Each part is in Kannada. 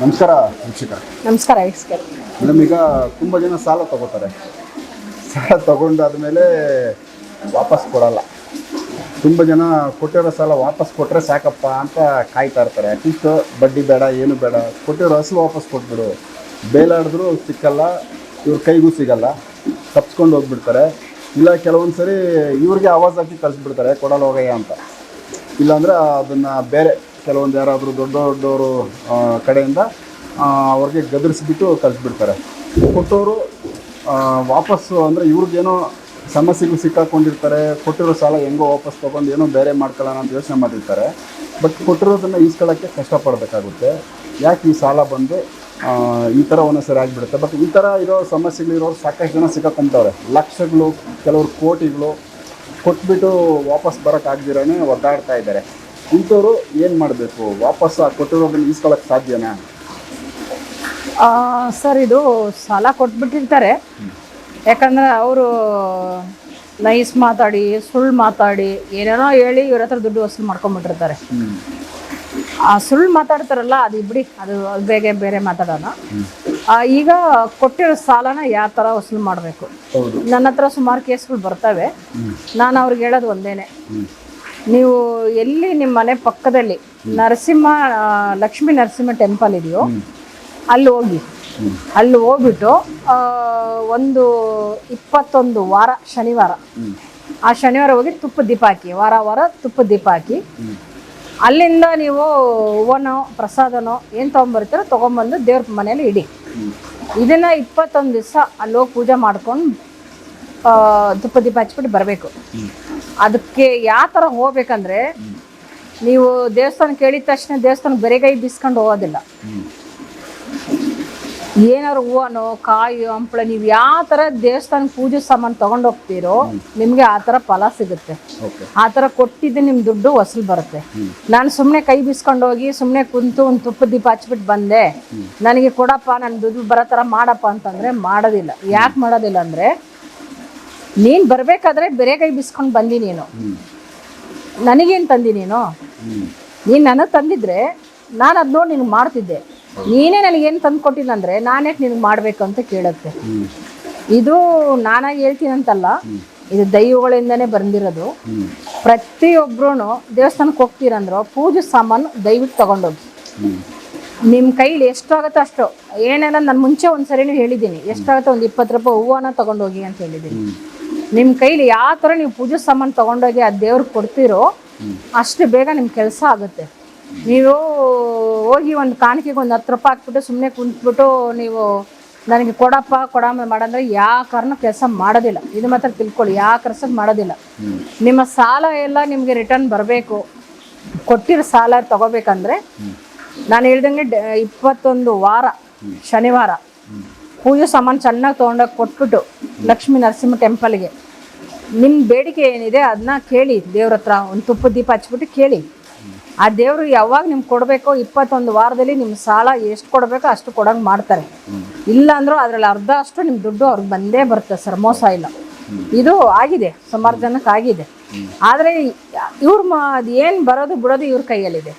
ನಮಸ್ಕಾರ ವೀಕ್ಷಕ. ನಮಸ್ಕಾರ ವೀಕ್ಷಕರೇ. ಮೇಡಮ್, ಈಗ ತುಂಬ ಜನ ಸಾಲ ತಗೋತಾರೆ. ಸಾಲ ತಗೊಂಡಾದ್ಮೇಲೆ ವಾಪಸ್ ಕೊಡಲ್ಲ. ತುಂಬ ಜನ ಕೊಟ್ಟಿರೋ ಸಾಲ ವಾಪಸ್ ಕೊಟ್ಟರೆ ಸಾಕಪ್ಪ ಅಂತ ಕಾಯ್ತಾ ಇರ್ತಾರೆ. ಅಟ್ಲೀಸ್ಟ್ ಬಡ್ಡಿ ಬೇಡ, ಏನು ಬೇಡ, ಕೊಟ್ಟಿರೋ ಅಸಲು ವಾಪಸ್ ಕೊಟ್ಬಿಡು. ಬೇಲಾಡಿದ್ರು ಸಿಕ್ಕಲ್ಲ, ಇವ್ರ ಕೈಗೂ ಸಿಗಲ್ಲ, ತಪ್ಸ್ಕೊಂಡು ಹೋಗ್ಬಿಡ್ತಾರೆ. ಇಲ್ಲ ಕೆಲವೊಂದು ಸರಿ ಇವ್ರಿಗೆ ಆವಾಜ್ ಹಾಕಿ ಕಳಿಸ್ಬಿಡ್ತಾರೆ, ಕೊಡಲ್ಲ ಹೋಗಯ್ಯ ಅಂತ. ಇಲ್ಲಾಂದರೆ ಅದನ್ನು ಬೇರೆ ಕೆಲವೊಂದು ಯಾರಾದರೂ ದೊಡ್ಡವರು ಕಡೆಯಿಂದ ಅವ್ರಿಗೆ ಗದರಿಸ್ಬಿಟ್ಟು ಕಳಿಸ್ಬಿಡ್ತಾರೆ. ಕೊಟ್ಟವರು ವಾಪಸ್ಸು ಅಂದರೆ ಇವ್ರಿಗೇನೋ ಸಮಸ್ಯೆಗಳು ಸಿಕ್ಕಾಕೊಂಡಿರ್ತಾರೆ. ಕೊಟ್ಟಿರೋ ಸಾಲ ಹೆಂಗೋ ವಾಪಸ್ ತೊಗೊಂಡು ಏನೋ ಬೇರೆ ಮಾಡ್ಕೊಳ್ಳೋಣ ಅಂತ ಯೋಚನೆ ಮಾಡಿರ್ತಾರೆ. ಬಟ್ ಕೊಟ್ಟಿರೋದನ್ನು ಈಸ್ಕೊಳ್ಳೋಕ್ಕೆ ಕಷ್ಟಪಡಬೇಕಾಗುತ್ತೆ. ಯಾಕೆ ಈ ಸಾಲ ಬಂದು ಈ ಥರ ಒಂದೊಂದು ಸರಿ ಆಗಿಬಿಡುತ್ತೆ. ಬಟ್ ಈ ಥರ ಇರೋ ಸಮಸ್ಯೆಗಳಿರೋರು ಸಾಕಷ್ಟು ಜನ ಸಿಕ್ಕಾಕೊಂತವ್ರೆ. ಲಕ್ಷಗಳು, ಕೆಲವರು ಕೋಟಿಗಳು ಕೊಟ್ಬಿಟ್ಟು ವಾಪಸ್ ಬರೋಕ್ಕಾಗ್ದಿರೇ ಒದ್ದಾಡ್ತಾ ಇದ್ದಾರೆ. ಇಂಥವ್ರು ಏನು ಮಾಡಬೇಕು? ವಾಪಸ್ ಕೊಟ್ಟಿರೋದನ್ನು ಈಸ್ಕೊಳ್ಳೋಕ್ಕೆ ಸಾಧ್ಯನಾ? ಸರ್, ಇದು ಸಾಲ ಕೊಟ್ಬಿಟ್ಟಿರ್ತಾರೆ. ಯಾಕಂದರೆ ಅವರು ನೈಸ್ ಮಾತಾಡಿ, ಸುಳ್ಳು ಮಾತಾಡಿ, ಏನೇನೋ ಹೇಳಿ ಇವ್ರ ಹತ್ರ ದುಡ್ಡು ವಸೂಲು ಮಾಡ್ಕೊಂಬಿಟ್ಟಿರ್ತಾರೆ. ಆ ಸುಳ್ಳು ಮಾತಾಡ್ತಾರಲ್ಲ, ಅದು ಬಿಡಿ, ಅದು ಬೇರೆ ಮಾತಾಡೋಣ. ಈಗ ಕೊಟ್ಟಿರೋ ಸಾಲನ ಯಾವ ಥರ ವಸೂಲು ಮಾಡಬೇಕು? ನನ್ನ ಹತ್ರ ಸುಮಾರು ಕೇಸ್ಗಳು ಬರ್ತವೆ. ನಾನು ಅವ್ರಿಗೆ ಹೇಳೋದು ಒಂದೇನೆ, ನೀವು ಎಲ್ಲಿ ನಿಮ್ಮ ಮನೆ ಪಕ್ಕದಲ್ಲಿ ಲಕ್ಷ್ಮೀ ನರಸಿಂಹ ಟೆಂಪಲ್ ಇದೆಯೋ ಅಲ್ಲಿ ಹೋಗಿ. ಅಲ್ಲಿ ಹೋಗ್ಬಿಟ್ಟು ಒಂದು 21 ವಾರ ಶನಿವಾರ, ಆ ಶನಿವಾರ ಹೋಗಿ ತುಪ್ಪದ ದೀಪ ಹಾಕಿ, ವಾರ ತುಪ್ಪದ ದೀಪ ಹಾಕಿ. ಅಲ್ಲಿಂದ ನೀವು ಹೂವನೋ ಪ್ರಸಾದನೋ ಏನು ತೊಗೊಂಬರ್ತೀರೋ ತೊಗೊಂಬಂದು ದೇವ್ರ ಮನೇಲಿ ಇಡಿ. ಇದನ್ನು 21 ದಿವಸ ಅಲ್ಲಿ ಹೋಗಿ ಪೂಜೆ ಮಾಡ್ಕೊಂಡು ತುಪ್ಪ ದೀಪ ಹಚ್ಬಿಟ್ಟು ಬರಬೇಕು. ಅದಕ್ಕೆ ಯಾವ ಥರ ಹೋಗ್ಬೇಕಂದ್ರೆ, ನೀವು ದೇವಸ್ಥಾನ ಕೇಳಿದ ತಕ್ಷಣ ದೇವಸ್ಥಾನಕ್ಕೆ ಬೆರೆಗೈ ಬೀಸ್ಕೊಂಡು ಹೋಗೋದಿಲ್ಲ. ಏನಾದ್ರು ಹೂವನೋ ಕಾಯಿ ಹಂಪಳ ನೀವು ಯಾವ ಥರ ದೇವಸ್ಥಾನಕ್ಕೆ ಪೂಜೆ ಸಾಮಾನು ತೊಗೊಂಡು ಹೋಗ್ತೀರೋ ನಿಮಗೆ ಆ ಥರ ಫಲ ಸಿಗುತ್ತೆ. ಆ ಥರ ಕೊಟ್ಟಿದ್ದು ನಿಮ್ಮ ದುಡ್ಡು ವಸೂಲು ಬರುತ್ತೆ. ನಾನು ಸುಮ್ಮನೆ ಕೈ ಬೀಸ್ಕೊಂಡು ಹೋಗಿ ಸುಮ್ಮನೆ ಕುಂತು ಒಂದು ತುಪ್ಪದ ದೀಪ ಹಚ್ಬಿಟ್ಟು ಬಂದೆ, ನನಗೆ ಕೊಡಪ್ಪ, ನನ್ನ ದುಡ್ಡು ಬರೋ ಥರ ಮಾಡಪ್ಪ ಅಂತಂದರೆ ಮಾಡೋದಿಲ್ಲ. ಯಾಕೆ ಮಾಡೋದಿಲ್ಲ ಅಂದರೆ, ನೀನು ಬರಬೇಕಾದ್ರೆ ಬೇರೆ ಕೈ ಬೀಸ್ಕೊಂಡು ಬಂದಿ. ನನಗೇನು ತಂದಿ? ನೀನು ನನಗೆ ತಂದಿದ್ರೆ ನಾನು ಅದು ನೋಡಿ ನಿನಗೆ ಮಾಡ್ತಿದ್ದೆ. ನೀನೇ ನನಗೇನು ತಂದು ಕೊಟ್ಟಿದ್ದಂದರೆ ನಾನ್ಯಾಕೆ ನಿನಗೆ ಮಾಡಬೇಕು ಅಂತ ಕೇಳುತ್ತೆ. ಇದು ನಾನಾಗಿ ಹೇಳ್ತೀನಂತಲ್ಲ, ಇದು ದೈವಗಳಿಂದನೇ ಬಂದಿರೋದು. ಪ್ರತಿಯೊಬ್ಬರೂ ದೇವಸ್ಥಾನಕ್ಕೆ ಹೋಗ್ತೀರಂದ್ರೋ ಪೂಜೆ ಸಾಮಾನು ದಯವಿಟ್ಟು ತೊಗೊಂಡೋಗಿ. ನಿಮ್ಮ ಕೈಲಿ ಎಷ್ಟಾಗುತ್ತೋ ಅಷ್ಟು, ಏನೆಲ್ಲ ನಾನು ಮುಂಚೆ ಒಂದು ಸರಿನೂ ಹೇಳಿದ್ದೀನಿ, ಎಷ್ಟಾಗುತ್ತೋ ಒಂದು 20 ರೂಪಾಯಿ ಹೂವನ್ನ ತೊಗೊಂಡೋಗಿ ಅಂತ ಹೇಳಿದ್ದೀನಿ. ನಿಮ್ಮ ಕೈಲಿ ಯಾವ ಥರ ನೀವು ಪೂಜೆ ಸಾಮಾನು ತೊಗೊಂಡೋಗಿ ಆ ದೇವ್ರಿಗೆ ಕೊಡ್ತೀರೋ ಅಷ್ಟು ಬೇಗ ನಿಮ್ಮ ಕೆಲಸ ಆಗುತ್ತೆ. ನೀವು ಹೋಗಿ ಒಂದು ಕಾಣಿಕೆಗೆ ಒಂದು 10 ರೂಪಾಯಿ ಹಾಕ್ಬಿಟ್ಟು ಸುಮ್ಮನೆ ಕುಂತ್ಬಿಟ್ಟು ನೀವು ನನಗೆ ಕೊಡಮ್ಮ ಮಾಡಂದ್ರೆ ಯಾವ ಕಾರಣ ಕೆಲಸ ಮಾಡೋದಿಲ್ಲ. ಇದು ಮಾತ್ರ ತಿಳ್ಕೊಳ್ಳಿ, ಯಾವ ಕೆಲಸ ಮಾಡೋದಿಲ್ಲ. ನಿಮ್ಮ ಸಾಲ ಎಲ್ಲ ನಿಮಗೆ ರಿಟರ್ನ್ ಬರಬೇಕು. ಕೊಟ್ಟಿರೋ ಸಾಲ ತಗೋಬೇಕಂದ್ರೆ ನಾನು ಹೇಳ್ದಂಗೆ 21 ವಾರ ಶನಿವಾರ ಪೂಜೆ ಸಾಮಾನು ಚೆನ್ನಾಗಿ ತೊಗೊಂಡೋಗಿ ಕೊಟ್ಬಿಟ್ಟು ಲಕ್ಷ್ಮೀ ನರಸಿಂಹ ಟೆಂಪಲ್ಗೆ ನಿಮ್ಮ ಬೇಡಿಕೆ ಏನಿದೆ ಅದನ್ನ ಕೇಳಿ. ದೇವ್ರ ಹತ್ರ ಒಂದು ತುಪ್ಪದ ದೀಪ ಹಚ್ಬಿಟ್ಟು ಕೇಳಿ. ಆ ದೇವರು ಯಾವಾಗ ನಿಮ್ಗೆ ಕೊಡಬೇಕೋ 21 ವಾರದಲ್ಲಿ ನಿಮ್ಮ ಸಾಲ ಎಷ್ಟು ಕೊಡಬೇಕೋ ಅಷ್ಟು ಕೊಡೋಂಗೆ ಮಾಡ್ತಾರೆ. ಇಲ್ಲ ಅಂದರೂ ಅದರಲ್ಲಿ ಅರ್ಧ ಅಷ್ಟು ನಿಮ್ಮ ದುಡ್ಡು ಅವ್ರಿಗೆ ಬಂದೇ ಬರುತ್ತೆ ಸರ್, ಮೋಸ ಇಲ್ಲ. ಇದು ಆಗಿದೆ, ಸುಮಾರು ಜನಕ್ಕೆ ಆಗಿದೆ. ಆದರೆ ಅದು ಏನು ಬರೋದು ಬಿಡೋದು ಇವ್ರ ಕೈಯಲ್ಲಿದೆ.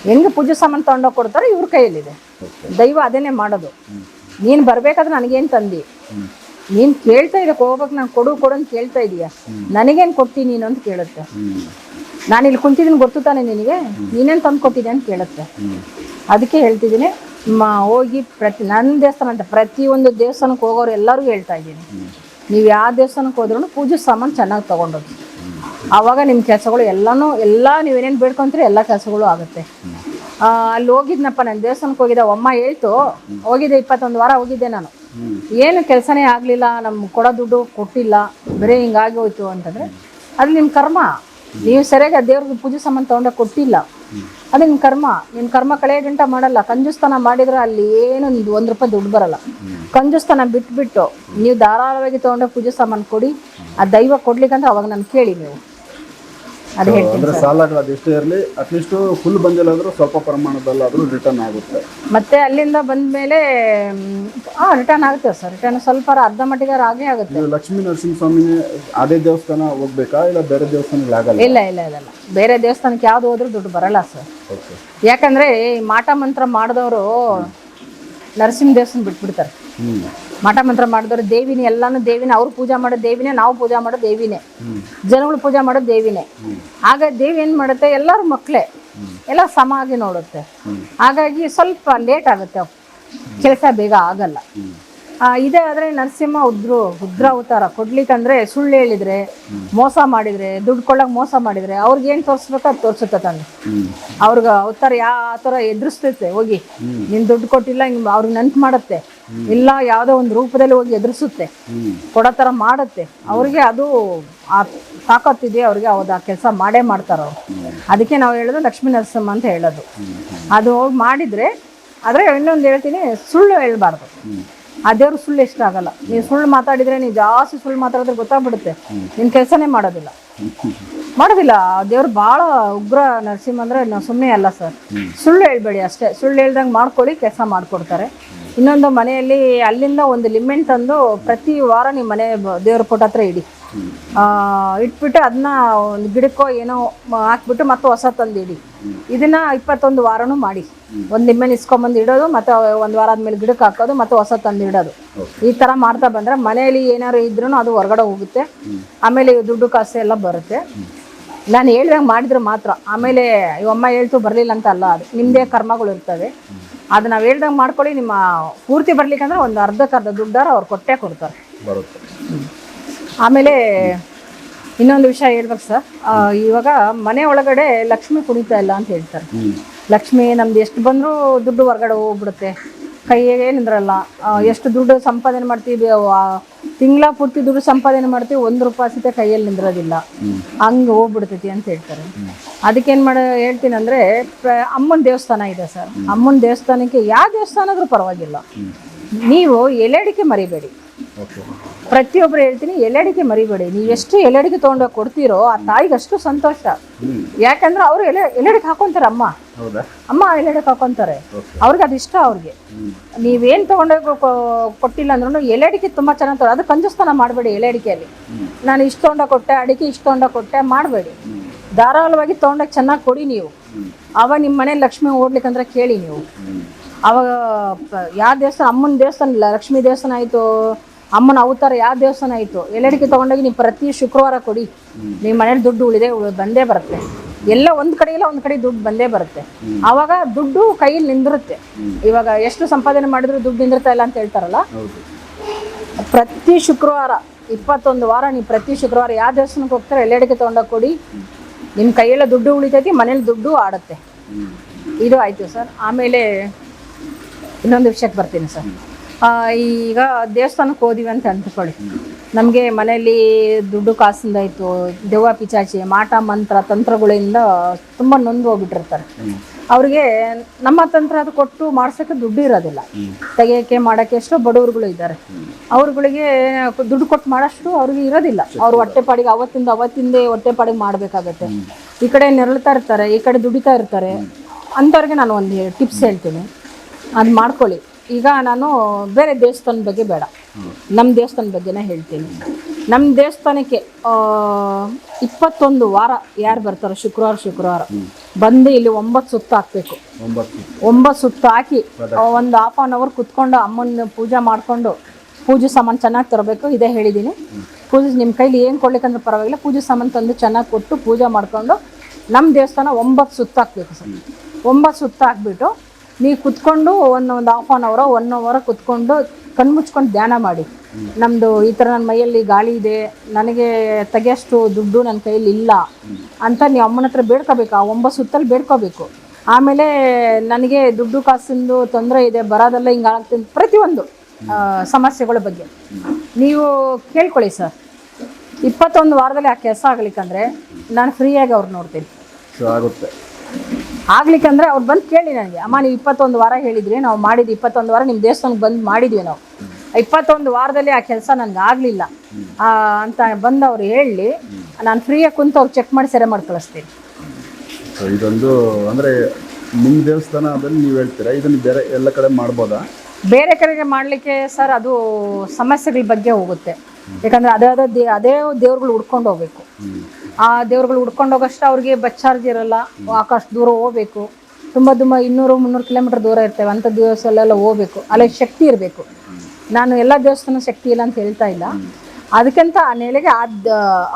ಹೆಂಗೆ ಪೂಜೆ ಸಾಮಾನು ತೊಗೊಂಡೋಗಿ ಕೊಡ್ತಾರೋ ಇವ್ರ ಕೈಯಲ್ಲಿದೆ. ದೈವ ಅದನ್ನೇ ಮಾಡೋದು. ನೀನು ಬರಬೇಕಾದ್ರೆ ನನಗೇನು ತಂದು, ನೀನು ಕೇಳ್ತಾ ಇದಕ್ಕೆ ಹೋಗ್ಬೇಕು, ನಾನು ಕೊಡು ಅಂತ ಕೇಳ್ತಾ ಇದೀಯಾ, ನನಗೇನು ಕೊಡ್ತೀನಿ ನೀನು ಅಂತ ಕೇಳುತ್ತೆ. ನಾನು ಇಲ್ಲಿ ಕುಂತಿದ್ದೀನಿ ಗೊತ್ತು ತಾನೆ ನಿನಗೆ, ನೀನೇನು ತಂದು ಕೊಟ್ಟಿದ್ದೆ ಅಂತ ಕೇಳುತ್ತೆ. ಅದಕ್ಕೆ ಹೇಳ್ತಿದ್ದೀನಿ, ಹೋಗಿ ನನ್ನ ದೇವಸ್ಥಾನ ಅಂತ ಪ್ರತಿಯೊಂದು ದೇವಸ್ಥಾನಕ್ಕೆ ಹೋಗೋರು ಎಲ್ಲರಿಗೂ ಹೇಳ್ತಾ ಇದ್ದೀನಿ, ನೀವು ಯಾವ ದೇವಸ್ಥಾನಕ್ಕೆ ಹೋದ್ರೂ ಪೂಜೆ ಸಾಮಾನು ಚೆನ್ನಾಗಿ ತೊಗೊಂಡೋಗಿ. ಆವಾಗ ನಿಮ್ಮ ಕೆಲಸಗಳು ಎಲ್ಲ ನೀವೇನೇನು ಬೇಡ್ಕೊತೀರಿ ಎಲ್ಲ ಕೆಲಸಗಳು ಆಗುತ್ತೆ. ಅಲ್ಲಿ ಹೋಗಿದ್ನಪ್ಪ, ನಾನು ದೇವಸ್ಥಾನಕ್ಕೆ ಹೋಗಿದ್ದೆ, ಅಮ್ಮ ಹೇಳ್ತು, ಹೋಗಿದ್ದೆ 21 ವಾರ ಹೋಗಿದ್ದೆ ನಾನು, ಏನು ಕೆಲಸನೇ ಆಗಲಿಲ್ಲ, ನಮ್ಗೆ ಕೊಡೋ ದುಡ್ಡು ಕೊಟ್ಟಿಲ್ಲ, ಬರೀ ಹಿಂಗಾಗಿ ಹೋಯ್ತು ಅಂತಂದರೆ ಅದು ನಿಮ್ಮ ಕರ್ಮ. ನೀವು ಸರಿಯಾಗಿ ದೇವ್ರಿಗೆ ಪೂಜೆ ಸಾಮಾನು ತೊಗೊಂಡೋಗಿ ಕೊಟ್ಟಿಲ್ಲ, ಅದು ನಿಮ್ಮ ಕರ್ಮ ಕಳೆಯ ಗಂಟ ಮಾಡಲ್ಲ. ಕಂಜುಸ್ತನ ಮಾಡಿದ್ರೆ ಅಲ್ಲಿ ಏನು 1 ರೂಪಾಯಿ ದುಡ್ಡು ಬರಲ್ಲ. ಕಂಜುಸ್ತನ ಬಿಟ್ಬಿಟ್ಟು ನೀವು ಧಾರಾಳವಾಗಿ ತೊಗೊಂಡೋಗಿ ಪೂಜೆ ಸಾಮಾನು ಕೊಡಿ. ಆ ದೈವ ಕೊಡ್ಲಿಕ್ಕಂತ ಅವಾಗ ನಾನು ಕೇಳಿ. ನೀವು ಅದು ಹೇಳ್ತೀನಿ ಅಂದ್ರೆ ಸಾಲಗಳು ಅದೆಷ್ಟೇ ಇರಲಿ ಅಟ್ಲೀಸ್ಟ್ ಫುಲ್ ಬಂದಿಲ್ಲ ಅಂದ್ರೂ ಸ್ವಲ್ಪ ಪ್ರಮಾಣದಲ್ಲಾದರೂ ರಿಟರ್ನ್ ಆಗುತ್ತೆ. ಮತ್ತೆ ಅಲ್ಲಿಂದ ಬಂದ್ಮೇಲೆ ರಿಟರ್ನ್ ಆಗುತ್ತೆ ಸರ್. ರಿಟರ್ನ್ ಸ್ವಲ್ಪ ಅರ್ಧ ಮಟ್ಟಿಗೆ ಆಗೇ ಆಗುತ್ತೆ. ನೀವು ಲಕ್ಷ್ಮೀ ನರಸಿಂಹಸ್ವಾಮಿ ಅದೇ ದೇವಸ್ಥಾನ ಹೋಗ್ಬೇಕಾ ಇಲ್ಲ ಬೇರೆ ದೇವಸ್ಥಾನಗಳು ಆಗಲ್ಲ? ಇಲ್ಲ ಇಲ್ಲ ಇಲ್ಲ, ಬೇರೆ ದೇವಸ್ಥಾನಕ್ಕೆ ಯಾವ್ದು ಹೋದ್ರೂ ದುಡ್ಡು ಬರಲ್ಲ ಸರ್. ಓಕೆ. ಯಾಕಂದ್ರೆ ಈ ಮಾಟ ಮಂತ್ರ ಮಾಡಿದವರು ನರಸಿಂಹ ದೇವಸ್ಥಾನ ಬಿಟ್ಬಿಡ್ತಾರೆ. ಮಾಟ ಮಂತ್ರ ಮಾಡಿದವರು ದೇವಿನೇ, ಎಲ್ಲಾನು ದೇವಿನೇ. ಅವ್ರು ಪೂಜೆ ಮಾಡೋದು ದೇವಿನೇ, ನಾವು ಪೂಜೆ ಮಾಡೋದು ದೇವಿನೇ, ಜನಗಳು ಪೂಜೆ ಮಾಡೋದು ದೇವಿನೇ. ಆಗ ದೇವಿ ಏನು ಮಾಡುತ್ತೆ, ಎಲ್ಲರೂ ಮಕ್ಕಳೇ, ಎಲ್ಲ ಸಮ ಆಗಿ ನೋಡುತ್ತೆ. ಹಾಗಾಗಿ ಸ್ವಲ್ಪ ಲೇಟ್ ಆಗುತ್ತೆ, ಕೆಲಸ ಬೇಗ ಆಗಲ್ಲ. ಇದೇ ಆದರೆ ನರಸಿಂಹ ಉದ್ರ ಅವತಾರ ಕೊಡ್ಲಿಕ್ಕಂದ್ರೆ ಸುಳ್ಳು ಹೇಳಿದ್ರೆ, ಮೋಸ ಮಾಡಿದ್ರೆ, ದುಡ್ಡು ಕೊಳ್ಳೋಕೆ ಮೋಸ ಮಾಡಿದ್ರೆ ಅವ್ರಿಗೆ ಏನು ತೋರಿಸ್ಬೇಕೋ ಅದು ತೋರಿಸುತ್ತೆ ತಾನೆ. ಅವ್ರಿಗೆ ಅವತಾರ ಯಾವ ಥರ ಎದುರಿಸ್ತೈತೆ, ಹೋಗಿ ನೀನು ದುಡ್ಡು ಕೊಟ್ಟಿಲ್ಲ ಹಿಂಗೆ ಅವ್ರಿಗೆ ನೆನ್ಪು ಮಾಡುತ್ತೆ, ಇಲ್ಲ ಯಾವುದೋ ಒಂದು ರೂಪದಲ್ಲಿ ಹೋಗಿ ಎದುರಿಸುತ್ತೆ, ಕೊಡೋ ಥರ ಮಾಡುತ್ತೆ. ಅವ್ರಿಗೆ ಅದು ಆ ತಾಕತ್ತಿದೆ, ಅವ್ರಿಗೆ ಅವ್ರು ಆ ಕೆಲಸ ಮಾಡೇ ಮಾಡ್ತಾರೆ ಅವ್ರು. ಅದಕ್ಕೆ ನಾವು ಹೇಳೋದು ಲಕ್ಷ್ಮೀ ನರಸಿಂಹ ಅಂತ ಹೇಳೋದು. ಅದು ಹೋಗಿ ಮಾಡಿದರೆ, ಆದರೆ ಇನ್ನೊಂದು ಹೇಳ್ತೀನಿ, ಸುಳ್ಳು ಹೇಳ್ಬಾರ್ದು. ಆ ದೇವ್ರು ಸುಳ್ಳು ಇಷ್ಟ ಆಗಲ್ಲ. ನೀವು ಸುಳ್ಳು ಮಾತಾಡಿದ್ರೆ, ನೀವು ಜಾಸ್ತಿ ಸುಳ್ಳು ಮಾತಾಡಿದ್ರೆ ಗೊತ್ತಾಗ್ಬಿಡುತ್ತೆ, ನಿನ್ನ ಕೆಲಸನೇ ಮಾಡೋದಿಲ್ಲ. ದೇವ್ರು ಭಾಳ ಉಗ್ರ. ನರಸಿಂಹ ಅಂದರೆ ನಾವು ಸುಮ್ಮನೆ ಅಲ್ಲ ಸರ್. ಸುಳ್ಳು ಹೇಳ್ಬೇಡಿ ಅಷ್ಟೇ. ಸುಳ್ಳು ಹೇಳ್ದಂಗೆ ಮಾಡ್ಕೊಳ್ಳಿ, ಕೆಲಸ ಮಾಡಿಕೊಡ್ತಾರೆ. ಇನ್ನೊಂದು, ಮನೆಯಲ್ಲಿ ಅಲ್ಲಿಂದ ಒಂದು ಲಿಮೆಂಟ್ ತಂದು ಪ್ರತಿ ವಾರ ನಿಮ್ಮ ಮನೆ ದೇವ್ರ ಫೋಟೋ ಹತ್ರ ಇಡಿ. ಇಟ್ಬಿಟ್ಟು ಅದನ್ನ ಒಂದು ಗಿಡಕ್ಕೋ ಏನೋ ಹಾಕ್ಬಿಟ್ಟು ಮತ್ತೆ ಹೊಸ ತಂದು ಇಡಿ. ಇದನ್ನ 21 ವಾರನೂ ಮಾಡಿ. ಒಂದು ಲಿಂಬೆನ ಇಸ್ಕೊಂಬಂದು ಇಡೋದು, ಮತ್ತೆ ಒಂದು ವಾರ ಆದ್ಮೇಲೆ ಗಿಡಕ್ಕೆ ಹಾಕೋದು, ಮತ್ತೆ ಹೊಸ ತಂದು ಇಡೋದು. ಈ ಥರ ಮಾಡ್ತಾ ಬಂದರೆ ಮನೆಯಲ್ಲಿ ಏನಾದ್ರು ಇದ್ರೂ ಅದು ಹೊರಗಡೆ ಹೋಗುತ್ತೆ. ಆಮೇಲೆ ದುಡ್ಡು ಕಾಸು ಎಲ್ಲ ಬರುತ್ತೆ. ನಾನು ಹೇಳ್ದಂಗೆ ಮಾಡಿದ್ರೆ ಮಾತ್ರ. ಆಮೇಲೆ ಇವಮ್ಮ ಹೇಳ್ತು ಬರಲಿಲ್ಲ ಅಂತ ಅಲ್ಲ, ಅದು ನಿಮ್ಮದೇ ಕರ್ಮಗಳು ಇರ್ತವೆ. ಅದು ನಾವು ಹೇಳ್ದಂಗೆ ಮಾಡ್ಕೊಳ್ಳಿ. ನಿಮ್ಮ ಪೂರ್ತಿ ಬರ್ಲಿಕ್ಕಂದ್ರೆ ಒಂದು ಅರ್ಧಕ್ಕರ್ಧ ದುಡ್ಡಾರ ಅವ್ರು ಕೊಟ್ಟೇ ಕೊಡ್ತಾರೆ. ಆಮೇಲೆ ಇನ್ನೊಂದು ವಿಷಯ ಹೇಳ್ಬೇಕು ಸರ್. ಇವಾಗ ಮನೆ ಒಳಗಡೆ ಲಕ್ಷ್ಮಿ ಕುಣಿತಾ ಇಲ್ಲ ಅಂತ ಹೇಳ್ತಾರೆ. ಲಕ್ಷ್ಮಿ ನಮ್ದು ಎಷ್ಟು ಬಂದರೂ ದುಡ್ಡು ಹೊರಗಡೆ ಹೋಗ್ಬಿಡುತ್ತೆ, ಕೈಗೆ ನಿಂದ್ರಲ್ಲ. ಎಷ್ಟು ದುಡ್ಡು ಸಂಪಾದನೆ ಮಾಡ್ತೀವಿ, ತಿಂಗಳ ಪೂರ್ತಿ ದುಡ್ಡು ಸಂಪಾದನೆ ಮಾಡ್ತೀವಿ, 1 ರೂಪಾಯಿ ಸಹಿತ ಕೈಯಲ್ಲಿ ನಿಂದ್ರೋದಿಲ್ಲ, ಹಂಗೆ ಹೋಗ್ಬಿಡ್ತೈತಿ ಅಂತ ಹೇಳ್ತಾರೆ. ಅದಕ್ಕೇನು ಹೇಳ್ತೀನಿ ಅಂದರೆ, ಅಮ್ಮನ ದೇವಸ್ಥಾನ ಇದೆ ಸರ್. ಅಮ್ಮನ ದೇವಸ್ಥಾನಕ್ಕೆ ಯಾವ ದೇವಸ್ಥಾನ ಆದರೂ ಪರವಾಗಿಲ್ಲ, ನೀವು ಎಲೆ ಅಡಿಕೆ ಮರಿಬೇಡಿ. ಪ್ರತಿಯೊಬ್ಬರು ಹೇಳ್ತೀನಿ, ಎಲೆ ಅಡಿಕೆ ಮರಿಬೇಡಿ. ನೀವು ಎಷ್ಟು ಎಲೆ ಅಡಿಕೆ ತೊಗೊಂಡೋಗಿ ಕೊಡ್ತೀರೋ ಆ ತಾಯಿಗೆ ಅಷ್ಟು ಸಂತೋಷ. ಯಾಕಂದ್ರೆ ಅವರು ಎಲೆ ಅಡಿಕೆ ಹಾಕೊಂತಾರೆ. ಅಮ್ಮ ಎಲೆ ಅಡಿಕೆ ಹಾಕೊಂತಾರೆ, ಅವ್ರಿಗೆ ಅದು ಇಷ್ಟ. ಅವ್ರಿಗೆ ನೀವೇನು ತೊಗೊಂಡೋಗಿ ಕೊಟ್ಟಿಲ್ಲ ಅಂದ್ರೂ ಎಲೆ ಅಡಿಕೆ ತುಂಬ ಚೆನ್ನಾಗಿ ಅದು ಕಂಜುಸ್ತನ ಮಾಡಬೇಡಿ. ಎಲೆ ಅಡಿಕೆಯಲ್ಲಿ ನಾನು ಇಷ್ಟು ತೊಗೊಂಡೋಗಿ ಕೊಟ್ಟೆ, ಅಡಿಕೆ ಇಷ್ಟು ತೊಗೊಂಡೋಗಿ ಕೊಟ್ಟೆ ಮಾಡಬೇಡಿ. ಧಾರಾಳವಾಗಿ ತೊಗೊಂಡೋಗಿ ಚೆನ್ನಾಗಿ ಕೊಡಿ. ನೀವು ಅವಾಗ ನಿಮ್ಮ ಮನೇಲಿ ಲಕ್ಷ್ಮಿ ಓಡ್ಲಿಕ್ಕಂದ್ರೆ ಕೇಳಿ ನೀವು. ಅವಾಗ ಯಾವ ದೇವಸ್ಥಾನ, ಅಮ್ಮನ ದೇವಸ್ಥಾನ ಇಲ್ಲ, ಲಕ್ಷ್ಮೀ ದೇವಸ್ಥಾನ ಆಯಿತು, ಅಮ್ಮನ ಅವತಾರ ಯಾವ ದೇವಸ್ಥಾನ ಆಯಿತು, ಎಲೆ ಅಡಿಕೆ ತೊಗೊಂಡೋಗಿ ನೀವು ಪ್ರತಿ ಶುಕ್ರವಾರ ಕೊಡಿ. ನಿಮ್ಮ ಮನೇಲಿ ದುಡ್ಡು ಬಂದೇ ಬರುತ್ತೆ. ಎಲ್ಲ ಒಂದು ಕಡೆ ಇಲ್ಲ ಒಂದು ಕಡೆ ದುಡ್ಡು ಬಂದೇ ಬರುತ್ತೆ. ಆವಾಗ ದುಡ್ಡು ಕೈಯಲ್ಲಿ ನಿಂದಿರುತ್ತೆ. ಇವಾಗ ಎಷ್ಟು ಸಂಪಾದನೆ ಮಾಡಿದ್ರು ದುಡ್ಡು ನಿಂದಿರ್ತಾ ಇಲ್ಲ ಅಂತ ಹೇಳ್ತಾರಲ್ಲ, ಪ್ರತಿ ಶುಕ್ರವಾರ 21 ವಾರ ನೀವು ಪ್ರತಿ ಶುಕ್ರವಾರ ಯಾವ ದೇವಸ್ಥಾನಕ್ಕೆ ಹೋಗ್ತಾರೆ ಎಲೆ ಅಡಿಕೆ ತೊಗೊಂಡೋಗಿ ಕೊಡಿ. ನಿಮ್ಮ ಕೈಯೆಲ್ಲ ದುಡ್ಡು ಉಳಿತೈತಿ, ಮನೇಲಿ ದುಡ್ಡು ಆಡುತ್ತೆ. ಇದು ಆಯಿತು ಸರ್. ಆಮೇಲೆ ಇನ್ನೊಂದು ವಿಷಯಕ್ಕೆ ಬರ್ತೀನಿ ಸರ್. ಈಗ ದೇವಸ್ಥಾನಕ್ಕೆ ಹೋದಿವಿ ಅಂತ ಅಂದ್ಕೊಳ್ಳಿ, ನಮಗೆ ಮನೆಯಲ್ಲಿ ದುಡ್ಡು ಕಾಸಿಂದಾಯಿತು, ದೆವ್ವ ಪಿಚಾಚಿ ಮಾಟ ಮಂತ್ರ ತಂತ್ರಗಳಿಂದ ತುಂಬ ನೊಂದು ಹೋಗ್ಬಿಟ್ಟಿರ್ತಾರೆ. ಅವ್ರಿಗೆ ನಮ್ಮ ತಂತ್ರ ಅದು ಕೊಟ್ಟು ಮಾಡ್ಸೋಕ್ಕೆ ದುಡ್ಡು ಇರೋದಿಲ್ಲ, ತೆಗಿಯೋಕ್ಕೆ ಮಾಡೋಕ್ಕೆ. ಎಷ್ಟೋ ಬಡವರುಗಳು ಇದ್ದಾರೆ, ಅವ್ರುಗಳಿಗೆ ದುಡ್ಡು ಕೊಟ್ಟು ಮಾಡೋಷ್ಟು ಅವ್ರಿಗೆ ಇರೋದಿಲ್ಲ. ಅವ್ರು ಹೊಟ್ಟೆಪಾಡಿಗೆ ಅವತ್ತಿಂದೇ ಹೊಟ್ಟೆಪಾಡಿಗೆ ಮಾಡಬೇಕಾಗತ್ತೆ. ಈ ಕಡೆ ನೆರಳ್ತಾ ಇರ್ತಾರೆ, ಈ ಕಡೆ ದುಡಿತಾ ಇರ್ತಾರೆ. ಅಂಥವ್ರಿಗೆ ನಾನು ಒಂದು ಟಿಪ್ಸ್ ಹೇಳ್ತೀನಿ, ಅದು ಮಾಡ್ಕೊಳ್ಳಿ. ಈಗ ನಾನು ಬೇರೆ ದೇವಸ್ಥಾನದ ಬಗ್ಗೆ ಬೇಡ, ನಮ್ಮ ದೇವಸ್ಥಾನದ ಬಗ್ಗೆನೇ ಹೇಳ್ತೀನಿ. ನಮ್ಮ ದೇವಸ್ಥಾನಕ್ಕೆ 21 ವಾರ ಯಾರು ಬರ್ತಾರೋ ಶುಕ್ರವಾರ ಬಂದು ಇಲ್ಲಿ 9 ಸುತ್ತು ಹಾಕಬೇಕು. 9 ಸುತ್ತು ಹಾಕಿ ಒಂದು 1/2 hour ಕುತ್ಕೊಂಡು ಅಮ್ಮನ ಪೂಜೆ ಮಾಡಿಕೊಂಡು, ಪೂಜೆ ಸಾಮಾನು ಚೆನ್ನಾಗಿ ತರಬೇಕು. ಇದೇ ಹೇಳಿದ್ದೀನಿ. ಪೂಜೆ ನಿಮ್ಮ ಕೈಲಿ ಏನು ಕೊಡ್ಲಿಕ್ಕಂದ್ರೆ ಪರವಾಗಿಲ್ಲ, ಪೂಜೆ ಸಾಮಾನು ತಂದು ಚೆನ್ನಾಗಿ ಕೊಟ್ಟು ಪೂಜೆ ಮಾಡಿಕೊಂಡು ನಮ್ಮ ದೇವಸ್ಥಾನ 9 ಸುತ್ತು ಹಾಕಬೇಕು ಸರ್. 9 ಸುತ್ತು ಹಾಕ್ಬಿಟ್ಟು ನೀವು ಕುತ್ಕೊಂಡು ಒಂದು 1/2 hour 1 hour ಕುತ್ಕೊಂಡು ಕಣ್ಮುಚ್ಕೊಂಡು ಧ್ಯಾನ ಮಾಡಿ. ನಮ್ಮದು ಈ ಥರ ನನ್ನ ಮೈಯಲ್ಲಿ ಗಾಳಿ ಇದೆ, ನನಗೆ ತೆಗೆಯೋಷ್ಟು ದುಡ್ಡು ನನ್ನ ಕೈಯಲ್ಲಿ ಇಲ್ಲ ಅಂತ ನೀವು ಅಮ್ಮನ ಹತ್ರ ಬೇಡ್ಕೋಬೇಕು. ಆ 9 ಸುತ್ತಲ್ಲಿ ಬೇಡ್ಕೋಬೇಕು. ಆಮೇಲೆ ನನಗೆ ದುಡ್ಡು ಕಾಸಿಂದು ತೊಂದರೆ ಇದೆ, ಬರೋದೆಲ್ಲ ಹಿಂಗೆ ಆಗ್ತೀನಿ, ಪ್ರತಿಯೊಂದು ಸಮಸ್ಯೆಗಳ ಬಗ್ಗೆ ನೀವು ಕೇಳ್ಕೊಳ್ಳಿ ಸರ್. 21 ವಾರದಲ್ಲಿ ಆ ಕೆಲಸ ಆಗ್ಲಿಕ್ಕಂದ್ರೆ ನಾನು ಫ್ರೀಯಾಗಿ ಅವ್ರು ನೋಡ್ತೀನಿ. ಆಗ್ಲಿಕ್ಕಂದ್ರೆ ಅವ್ರು ಬಂದು ಕೇಳಿ ನನಗೆ, ಅಮ್ಮ ನೀವು 21 ವಾರ ಹೇಳಿದ್ರಿ, ನಾವು ಮಾಡಿದ್ವಿ 21 ವಾರ ನಿಮ್ಮ ದೇವಸ್ಥಾನಕ್ಕೆ ಬಂದು ಮಾಡಿದ್ವಿ ನಾವು. 21 ವಾರದಲ್ಲಿ ಆ ಕೆಲಸ ನನಗೆ ಆಗಲಿಲ್ಲ ಅಂತ ಬಂದು ಅವ್ರು ಹೇಳಿ ನಾನು ಫ್ರೀಯಾಗಿ ಕುಂತು ಅವ್ರು ಚೆಕ್ ಮಾಡಿ ಸೆರೆ ಮಾಡಿ ಕಳಿಸ್ತೀನಿ. ಸೊ ಇದೊಂದು ಅಂದರೆ ನಿಮ್ಮ ದೇವಸ್ಥಾನದಲ್ಲಿ ನೀವು ಹೇಳ್ತೀರಾ ಇದನ್ನು ಬೇರೆ ಎಲ್ಲ ಕಡೆ ಮಾಡ್ಬೋದಾ? ಬೇರೆ ಕಡೆಗೆ ಮಾಡಲಿಕ್ಕೆ ಸರ್ ಅದು ಸಮಸ್ಯೆಗಳ ಬಗ್ಗೆ ಹೋಗುತ್ತೆ. ಯಾಕಂದರೆ ಅದೇ ದೇವ್ರುಗಳು ಹುಡ್ಕೊಂಡು ಹೋಗ್ಬೇಕು. ಆ ದೇವ್ರುಗಳು ಹುಡ್ಕೊಂಡು ಹೋಗೋಷ್ಟು ಅವ್ರಿಗೆ ಬಸ್ ಚಾರ್ಜ್ ಇರೋಲ್ಲ, ಆಕಷ್ಟು ದೂರ ಹೋಗ್ಬೇಕು. ತುಂಬ 200-300 ಕಿಲೋಮೀಟರ್ ದೂರ ಇರ್ತೇವೆ, ಅಂಥ ದೇವಸ್ಥಾನೆಲ್ಲ ಹೋಗ್ಬೇಕು. ಅಲ್ಲಿ ಶಕ್ತಿ ಇರಬೇಕು. ನಾನು ಎಲ್ಲ ದೇವಸ್ಥಾನ ಶಕ್ತಿ ಇಲ್ಲ ಅಂತ ಹೇಳ್ತಾ ಇಲ್ಲ. ಅದಕ್ಕಿಂತ ಆ ನೆಲೆಗೆ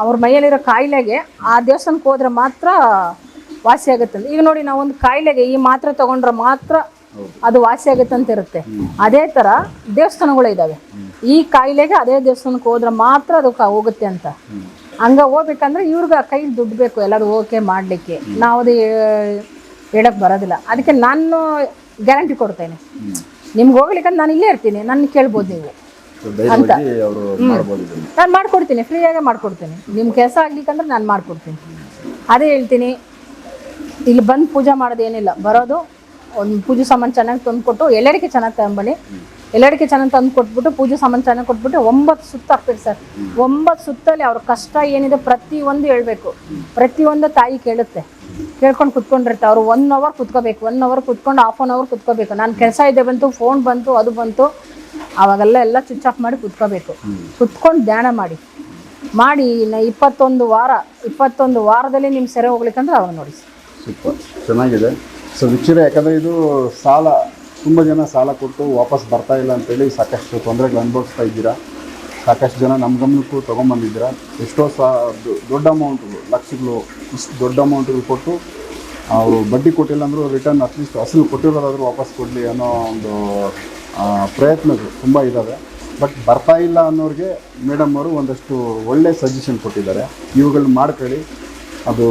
ಅವ್ರ ಮೈಯಲ್ಲಿರೋ ಕಾಯಿಲೆಗೆ ಆ ದೇವಸ್ಥಾನಕ್ಕೆ ಹೋದ್ರೆ ಮಾತ್ರ ವಾಸಿ ಆಗುತ್ತಂತ. ಈಗ ನೋಡಿ ನಾವೊಂದು ಕಾಯಿಲೆಗೆ ಈ ಮಾತ್ರೆ ತೊಗೊಂಡ್ರೆ ಮಾತ್ರ ಅದು ವಾಸಿ ಆಗುತ್ತೆ ಅಂತ ಇರುತ್ತೆ. ಅದೇ ಥರ ದೇವಸ್ಥಾನಗಳು ಇದ್ದಾವೆ. ಈ ಕಾಯಿಲೆಗೆ ಅದೇ ದೇವಸ್ಥಾನಕ್ಕೆ ಹೋದ್ರೆ ಮಾತ್ರ ಅದು ಹೋಗುತ್ತೆ ಅಂತ. ಹಂಗೆ ಹೋಗ್ಬೇಕಂದ್ರೆ ಇವ್ರಿಗೆ ಕೈಲಿ ದುಡ್ಡು ಬೇಕು ಎಲ್ಲರೂ ಓಕೆ ಮಾಡಲಿಕ್ಕೆ. ನಾವು ಅದು ಹೇಳಕ್ಕೆ ಬರೋದಿಲ್ಲ. ಅದಕ್ಕೆ ನಾನು ಗ್ಯಾರಂಟಿ ಕೊಡ್ತೇನೆ, ನಿಮ್ಗೆ ಹೋಗ್ಲಿಕ್ಕಂತ ನಾನು ಇಲ್ಲೇ ಇರ್ತೀನಿ, ನನ್ನ ಕೇಳ್ಬೋದು ನೀವು ಅಂತ. ನಾನು ಮಾಡ್ಕೊಡ್ತೀನಿ, ಫ್ರೀಯಾಗೆ ಮಾಡ್ಕೊಡ್ತೀನಿ. ನಿಮ್ಮ ಕೆಲಸ ಆಗ್ಲಿಕ್ಕಂದ್ರೆ ನಾನು ಮಾಡ್ಕೊಡ್ತೀನಿ. ಅದೇ ಹೇಳ್ತೀನಿ, ಇಲ್ಲಿ ಬಂದು ಪೂಜೆ ಮಾಡೋದು ಏನಿಲ್ಲ, ಬರೋದು ಒಂದು ಪೂಜೆ ಸಾಮಾನು ಚೆನ್ನಾಗಿ ತಂದುಕೊಟ್ಟು ಎಲ್ಲರಿಗೆ ಚೆನ್ನಾಗಿ ತಗೊಂಬನ್ನಿ. ಎಲ್ಲರಿಗೆ ಚೆನ್ನಾಗಿ ತಂದು ಕೊಟ್ಬಿಟ್ಟು ಪೂಜೆ ಸಾಮಾನು ಚೆನ್ನಾಗಿ ಕೊಟ್ಬಿಟ್ಟು 9 ಸುತ್ತ ಹಾಕ್ಬೇಕು ಸರ್. 9 ಸುತ್ತಲ್ಲಿ ಅವ್ರ ಕಷ್ಟ ಏನಿದೆ ಪ್ರತಿಯೊಂದು ಹೇಳ್ಬೇಕು. ಪ್ರತಿಯೊಂದು ತಾಯಿ ಕೇಳುತ್ತೆ, ಕೇಳ್ಕೊಂಡು ಕುತ್ಕೊಂಡಿರ್ತಾರೆ. ಅವರು 1 ಅವರ್ ಕುತ್ಕೋಬೇಕು, 1 ಅವರ್ ಕುತ್ಕೊಂಡು 1/2 ಅವರ್ ಕುತ್ಕೋಬೇಕು. ನಾನು ಕೆಲಸ ಇದೆ ಬಂತು, ಫೋನ್ ಬಂತು, ಅದು ಬಂತು, ಅವಾಗೆಲ್ಲ ಸ್ವಿಚ್ ಆಫ್ ಮಾಡಿ ಕುತ್ಕೋಬೇಕು. ಕುತ್ಕೊಂಡು ಧ್ಯಾನ ಮಾಡಿ 21 ವಾರದಲ್ಲಿ ನಿಮ್ಮ ಸೆರೆ ಹೋಗ್ಲಿಕ್ಕಂದ್ರೆ ಅವಾಗ ನೋಡಿ. ಸೂಪರ್, ಚೆನ್ನಾಗಿದೆ. ಸೊ ವಿಚಾರ, ಯಾಕಂದರೆ ಇದು ಸಾಲ, ತುಂಬ ಜನ ಸಾಲ ಕೊಟ್ಟು ವಾಪಸ್ ಬರ್ತಾ ಇಲ್ಲ ಅಂತೇಳಿ ಸಾಕಷ್ಟು ತೊಂದರೆಗಳು ಅನುಭವಿಸ್ತಾ ಇದ್ದೀರಾ. ಸಾಕಷ್ಟು ಜನ ನಮ್ಮ ಗಮನಕ್ಕೂ ತೊಗೊಂಬಂದಿದ್ದೀರಾ. ಎಷ್ಟೋ ದೊಡ್ಡ ಅಮೌಂಟ್ಗಳು, ಲಕ್ಷಗಳು, ಇಷ್ಟು ದೊಡ್ಡ ಅಮೌಂಟ್ಗಳು ಕೊಟ್ಟು ಅವರು ಬಡ್ಡಿ ಕೊಟ್ಟಿಲ್ಲ ಅಂದರೂ ರಿಟರ್ನ್ ಅಟ್ಲೀಸ್ಟ್ ಅಸಲು ಕೊಟ್ಟಿರೋದಾದರೂ ವಾಪಸ್ ಕೊಡಲಿ ಅನ್ನೋ ಒಂದು ಪ್ರಯತ್ನಗಳು ತುಂಬ ಇದ್ದಾವೆ. ಬಟ್ ಬರ್ತಾ ಇಲ್ಲ ಅನ್ನೋರಿಗೆ ಮೇಡಮ್ ಅವರು ಒಂದಷ್ಟು ಒಳ್ಳೆ ಸಜೆಷನ್ ಕೊಟ್ಟಿದ್ದಾರೆ. ಇವುಗಳನ್ನ ಮಾಡ್ಕೊಳ್ಳಿ. ಅದು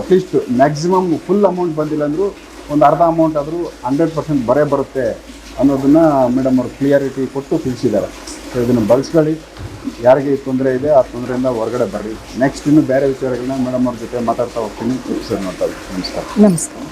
ಅಟ್ಲೀಸ್ಟ್ ಮ್ಯಾಕ್ಸಿಮಮ್ ಫುಲ್ ಅಮೌಂಟ್ ಬಂದಿಲ್ಲ ಅಂದರೂ ಒಂದು ಅರ್ಧ ಅಮೌಂಟ್ ಆದರೂ 100% ಬರುತ್ತೆ ಅನ್ನೋದನ್ನು ಮೇಡಮ್ ಅವರು ಕ್ಲಿಯರಿಟಿ ಕೊಟ್ಟು ತಿಳಿಸಿದ್ದಾರೆ. ಸೊ ಇದನ್ನು ಬಳಸ್ಕೊಳ್ಳಿ. ಯಾರಿಗೆ ತೊಂದರೆ ಇದೆ ಆ ತೊಂದರೆಯಿಂದ ಹೊರಗಡೆ ಬರ್ರಿ. ನೆಕ್ಸ್ಟ್ ಇನ್ನೂ ಬೇರೆ ವಿಚಾರಗಳನ್ನ ಮೇಡಮ್ ಅವ್ರ ಜೊತೆ ಮಾತಾಡ್ತಾ ಹೋಗ್ತೀನಿ. ಎಪಿಸೋಡ್ ನೋಡ್ತಾ ಇದ್ದೀನಿ. ನಮಸ್ಕಾರ. ನಮಸ್ಕಾರ.